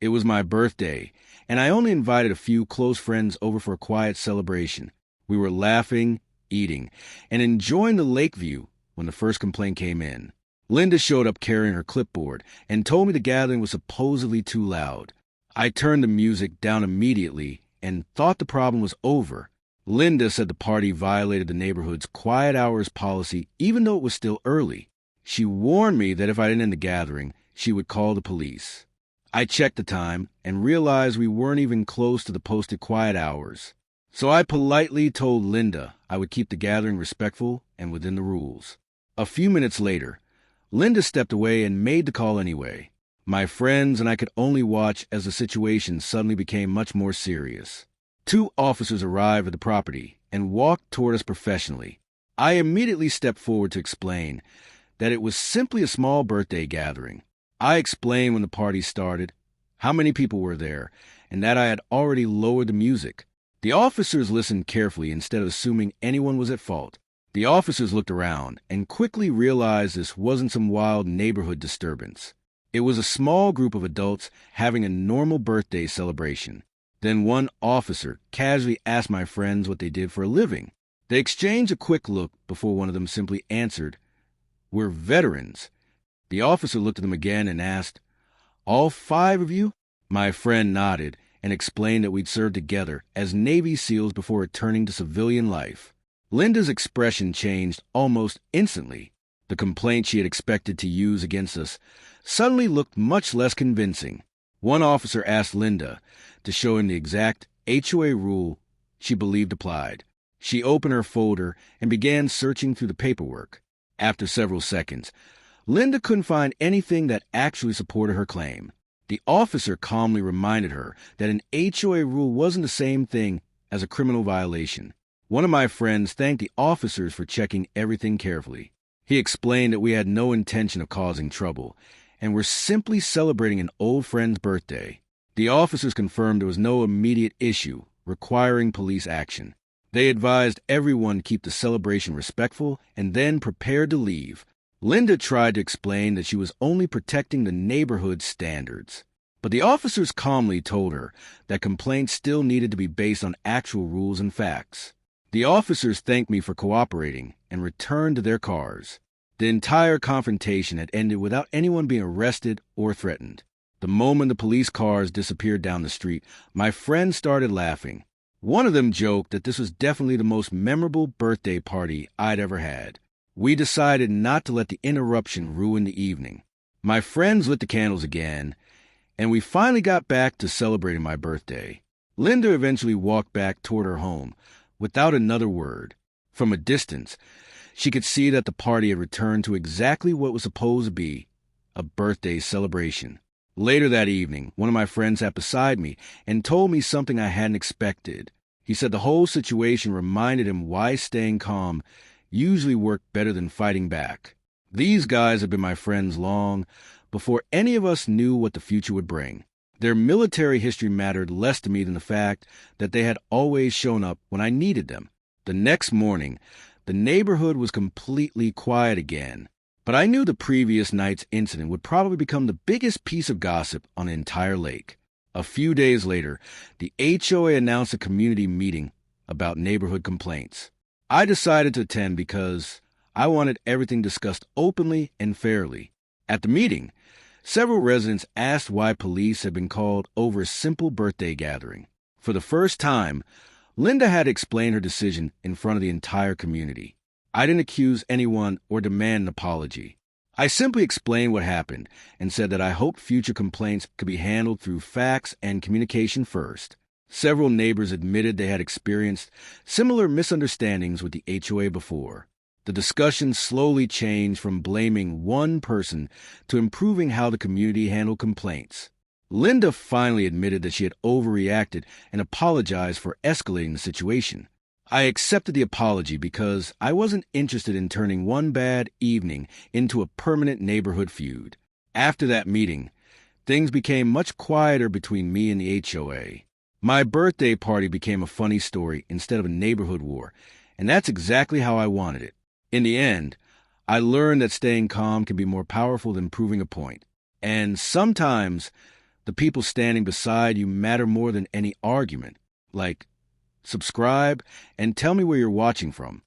It was my birthday, and I only invited a few close friends over for a quiet celebration. We were laughing, eating, and enjoying the lake view when the first complaint came in. Linda showed up carrying her clipboard and told me the gathering was supposedly too loud. I turned the music down immediately and thought the problem was over. Linda said the party violated the neighborhood's quiet hours policy even though it was still early. She warned me that if I didn't end the gathering, she would call the police. I checked the time and realized we weren't even close to the posted quiet hours. So I politely told Linda I would keep the gathering respectful and within the rules. A few minutes later, Linda stepped away and made the call anyway. My friends and I could only watch as the situation suddenly became much more serious. 2 officers arrived at the property and walked toward us professionally. I immediately stepped forward to explain that it was simply a small birthday gathering. I explained when the party started, how many people were there, and that I had already lowered the music. The officers listened carefully instead of assuming anyone was at fault. The officers looked around and quickly realized this wasn't some wild neighborhood disturbance. It was a small group of adults having a normal birthday celebration. Then one officer casually asked my friends what they did for a living. They exchanged a quick look before one of them simply answered, "We're veterans." The officer looked at them again and asked, "All 5 of you?" My friend nodded and explained that we'd served together as Navy SEALs before returning to civilian life. Linda's expression changed almost instantly. The complaint she had expected to use against us suddenly looked much less convincing. One officer asked Linda to show him the exact HOA rule she believed applied. She opened her folder and began searching through the paperwork. After several seconds, Linda couldn't find anything that actually supported her claim. The officer calmly reminded her that an HOA rule wasn't the same thing as a criminal violation. One of my friends thanked the officers for checking everything carefully. He explained that we had no intention of causing trouble and were simply celebrating an old friend's birthday. The officers confirmed there was no immediate issue requiring police action. They advised everyone to keep the celebration respectful and then prepared to leave. Linda tried to explain that she was only protecting the neighborhood standards, but the officers calmly told her that complaints still needed to be based on actual rules and facts. The officers thanked me for cooperating and returned to their cars. The entire confrontation had ended without anyone being arrested or threatened. The moment the police cars disappeared down the street, my friends started laughing. One of them joked that this was definitely the most memorable birthday party I'd ever had. We decided not to let the interruption ruin the evening. My friends lit the candles again, and we finally got back to celebrating my birthday. Linda eventually walked back toward her home without another word. From a distance, she could see that the party had returned to exactly what was supposed to be a birthday celebration. Later that evening, one of my friends sat beside me and told me something I hadn't expected. He said the whole situation reminded him why staying calm usually worked better than fighting back. These guys had been my friends long before any of us knew what the future would bring. Their military history mattered less to me than the fact that they had always shown up when I needed them. The next morning, the neighborhood was completely quiet again, but I knew the previous night's incident would probably become the biggest piece of gossip on the entire lake. A few days later, the HOA announced a community meeting about neighborhood complaints. I decided to attend because I wanted everything discussed openly and fairly. At the meeting, several residents asked why police had been called over a simple birthday gathering. For the first time, Linda had explained her decision in front of the entire community. I didn't accuse anyone or demand an apology. I simply explained what happened and said that I hoped future complaints could be handled through facts and communication first. Several neighbors admitted they had experienced similar misunderstandings with the HOA before. The discussion slowly changed from blaming one person to improving how the community handled complaints. Linda finally admitted that she had overreacted and apologized for escalating the situation. I accepted the apology because I wasn't interested in turning one bad evening into a permanent neighborhood feud. After that meeting, things became much quieter between me and the HOA. My birthday party became a funny story instead of a neighborhood war, and that's exactly how I wanted it. In the end, I learned that staying calm can be more powerful than proving a point. And sometimes, The people standing beside you matter more than any argument. Like, subscribe and tell me where you're watching from.